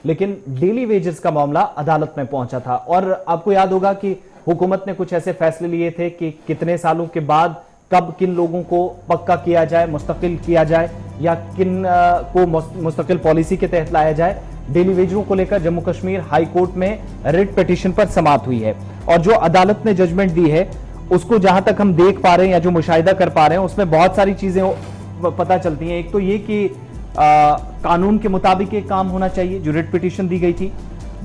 लेकिन daily wages का मामला अदालत में पहुंचा था। और आपको याद होगा कि हुकूमत ने कुछ ऐसे फैसले लिए थे कि कितने सालों के बाद कब किन लोगों को पक्का किया जाए, मुस्तकिल किया जाए, या किन को मुस्तकिल पॉलिसी के तहत लाया जाए। डेली वेजरों को लेकर जम्मू कश्मीर हाई कोर्ट में रिट पिटीशन पर समाप्त हुई है और जो अदालत ने जजमेंट दी है उसको जहां तक हम देख पा रहे हैं या जो मुशाहिदा कर पा रहे हैं उसमें बहुत सारी चीजें पता चलती हैं। एक तो ये कि कानून के मुताबिक एक काम होना चाहिए जो रिट पिटीशन दी गई थी।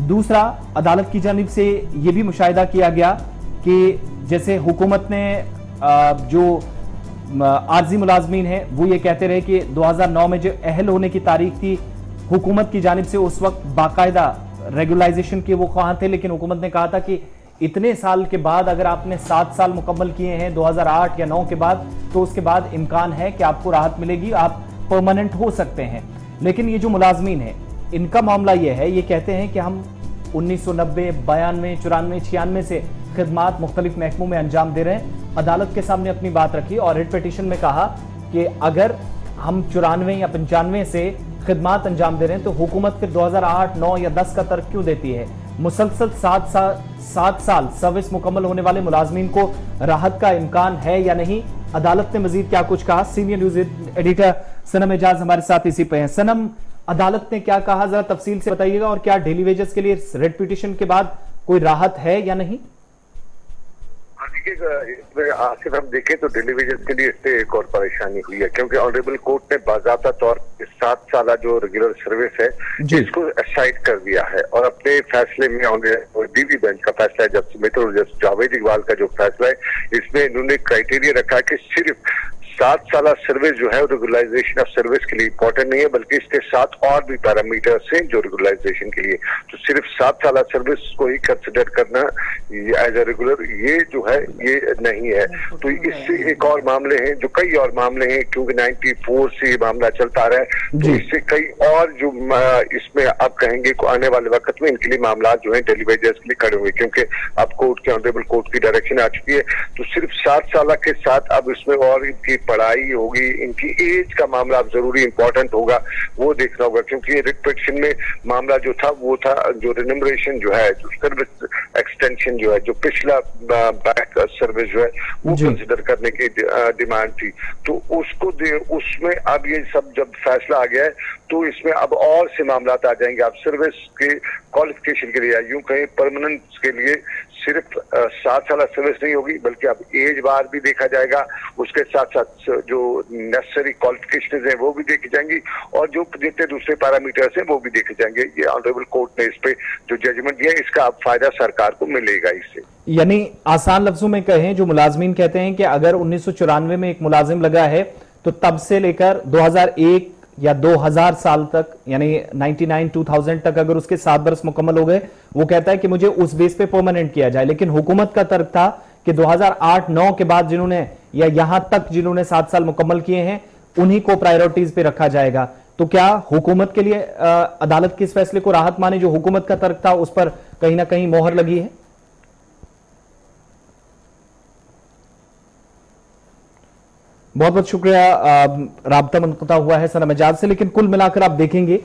दूसरा, अदालत की जानिब से यह भी मुशाहिदा किया गया कि जैसे हुकूमत ने जो आर्जी मुलाजमीन है वो ये कहते रहे कि 2009 में जो अहल होने की तारीख थी, हुकूमत की जानिब से उस वक्त बाकायदा रेगुलाइजेशन के वो ख्वाह थे, लेकिन हुकूमत ने कहा था कि इतने साल के बाद अगर आपने 7 साल मुकम्मल किए हैं 2008 या 9 के बाद, तो उसके बाद इम्कान है कि आपको राहत मिलेगी, आप परमानेंट हो सकते हैं। लेकिन ये जो मुलाजमीन है इनका मामला ये है, ये कहते हैं कि हम 1990, 92, 94, 96 से खिदमात मुख्तलिफ महकमों में अंजाम दे रहे हैं। अदालत के सामने अपनी बात रखी और रिट पिटीशन में कहा कि अगर हम 94 या 95 से खिदमात अंजाम दे रहे हैं तो हुकूमत फिर 2008, 9 या 10 का तर्क क्यों देती है? मुसलसल 7 साल सर्विस मुकम्मल होने वाले मुलाजमीन को राहत का इम्कान है या नहीं? अदालत ने मजीद क्या कुछ कहा? सीनियर न्यूज एडिटर सनम एजाज हमारे साथ इसी पे हैं। सनम, अदालत ने क्या कहा, जरा तफसील से बताइएगा, और क्या डेली वेजेस के लिए रिट पिटीशन के बाद कोई राहत है या नहीं? इसमें आखिर हम देखें तो डेली वेजेस के लिए इससे एक और परेशानी हुई है, क्योंकि ऑनरेबल कोर्ट ने बाज़ाब्ता तौर पर 7 साल जो रेगुलर सर्विस है जिसको असाइड कर दिया है, और अपने फैसले में डीवी बेंच का फैसला है, जस्टिस मित्तल और जस्टिस जावेद इकबाल का जो फैसला है, इसमें इन्होंने क्राइटेरिया रखा कि सिर्फ 7 साल सर्विस जो है रेगुलाइजेशन ऑफ सर्विस के लिए इंपॉर्टेंट नहीं है, बल्कि इसके साथ और भी पैरामीटर्स हैं जो रेगुलाइजेशन के लिए। तो सिर्फ 7 साल सर्विस को ही कंसिडर करना एज ए रेगुलर ये जो है ये नहीं है। तो इससे एक और मामले हैं, जो कई और मामले हैं, क्योंकि 94 से ये मामला चलता रहा है, तो इससे कई और जो इसमें आप कहेंगे को आने वाले वक्त में इनके लिए मामला जो है डेली वेजेस के लिए खड़े हुए, क्योंकि अब कोर्ट के ऑनरेबल कोर्ट की डायरेक्शन आ चुकी है। तो सिर्फ 7 साल के साथ अब इसमें और इनकी पढ़ाई होगी, इनकी एज का मामला अब जरूरी इंपॉर्टेंट होगा, वो देखना होगा, क्योंकि रिट पिटीशन में मामला जो था वो था जो रिन्यूमरेशन जो है, जो सर्विस एक्सटेंशन जो है, जो पिछला बैक सर्विस जो है वो कंसिडर करने की डिमांड थी। तो उसमें अब ये सब जब फैसला आ गया है तो इसमें अब और से मामला आ जाएंगे। अब सर्विस के क्वालिफिकेशन के लिए, यूं कहें परमानेंस के लिए सिर्फ 7 साल सर्विस नहीं होगी, बल्कि अब एज बार भी देखा जाएगा, उसके साथ साथ जो नेसेसरी क्वालिफिकेशन है वो भी देखी जाएंगी, और जो जितने दूसरे पैरामीटर्स हैं वो भी देखे जाएंगे। ये ऑनरेबल कोर्ट ने इस पे जो जजमेंट दिया, इसका अब फायदा सरकार को मिलेगा इससे। यानी आसान लफ्जों में कहें, जो मुलाजमीन कहते हैं कि अगर 1994 में एक मुलाजिम लगा है तो तब से लेकर 2001 या 2000 साल तक, यानी 99-2000 तक अगर उसके 7 बरस मुकम्मल हो गए, वो कहता है कि मुझे उस बेस पे परमानेंट किया जाए। लेकिन हुकूमत का तर्क था कि 2008-9 के बाद जिन्होंने या यहां तक जिन्होंने 7 साल मुकम्मल किए हैं उन्हीं को प्रायोरिटीज पे रखा जाएगा। तो क्या हुकूमत के लिए अदालत के इस फैसले को राहत माने? जो हुकूमत का तर्क था उस पर कहीं ना कहीं मोहर लगी है। बहुत बहुत शुक्रिया। राब्ता मुनक़ता हुआ है सनम एजाज से। लेकिन कुल मिलाकर आप देखेंगे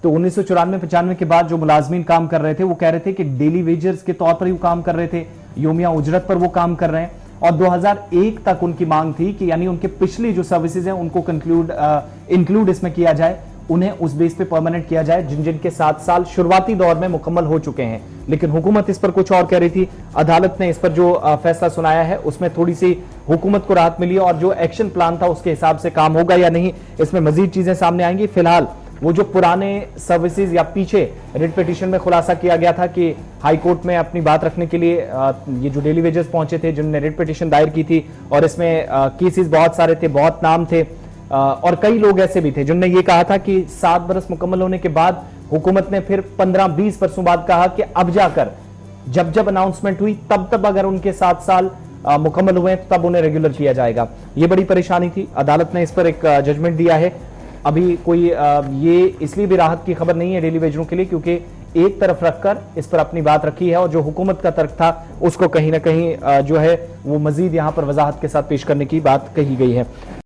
तो 1994-95 के बाद जो मुलाजमीन काम कर रहे थे वो कह रहे थे कि डेली वेजर्स के तौर पर ही वो काम कर रहे थे, योमिया उजरत पर वो काम कर रहे हैं, और 2001 तक उनकी मांग थी कि यानी उनके पिछली जो सर्विसेज हैं उनको इंक्लूड इसमें किया जाए, उन्हें उस बेस पे परमानेंट किया जाए जिनके 7 साल शुरुआती दौर में मुकम्मल हो चुके हैं। लेकिन हुकूमत इस पर कुछ और कह रही थी। अदालत ने इस पर जो फैसला सुनाया है उसमें थोड़ी सी हुकूमत को राहत मिली, और जो एक्शन प्लान था उसके हिसाब से काम होगा या नहीं, इसमें मजीद चीजें सामने आएंगी। फिलहाल वो जो पुराने सर्विसेज या पीछे रिट पिटीशन में खुलासा किया गया था कि हाई कोर्ट में अपनी बात रखने के लिए ये जो डेली वेजेस पहुंचे थे जिन्होंने रिट पिटीशन दायर की थी, और इसमें केसेस बहुत सारे थे, बहुत नाम थे, और कई लोग ऐसे भी थे जिन्होंने ये कहा था कि 7 बरस मुकम्मल होने के बाद हुकूमत ने फिर 15-20 बरसों बाद कहा कि अब जाकर जब अनाउंसमेंट हुई तब अगर उनके 7 साल मुकम्मल हुए तब उन्हें रेगुलर किया जाएगा। ये बड़ी परेशानी थी। अदालत ने इस पर एक जजमेंट दिया है। अभी कोई ये इसलिए भी राहत की खबर नहीं है डेली वेजरों के लिए क्योंकि एक तरफ रखकर इस पर अपनी बात रखी है, और जो हुकूमत का तर्क था उसको कहीं ना कहीं जो है वो मजीद यहां पर वजाहत के साथ पेश करने की बात कही गई है।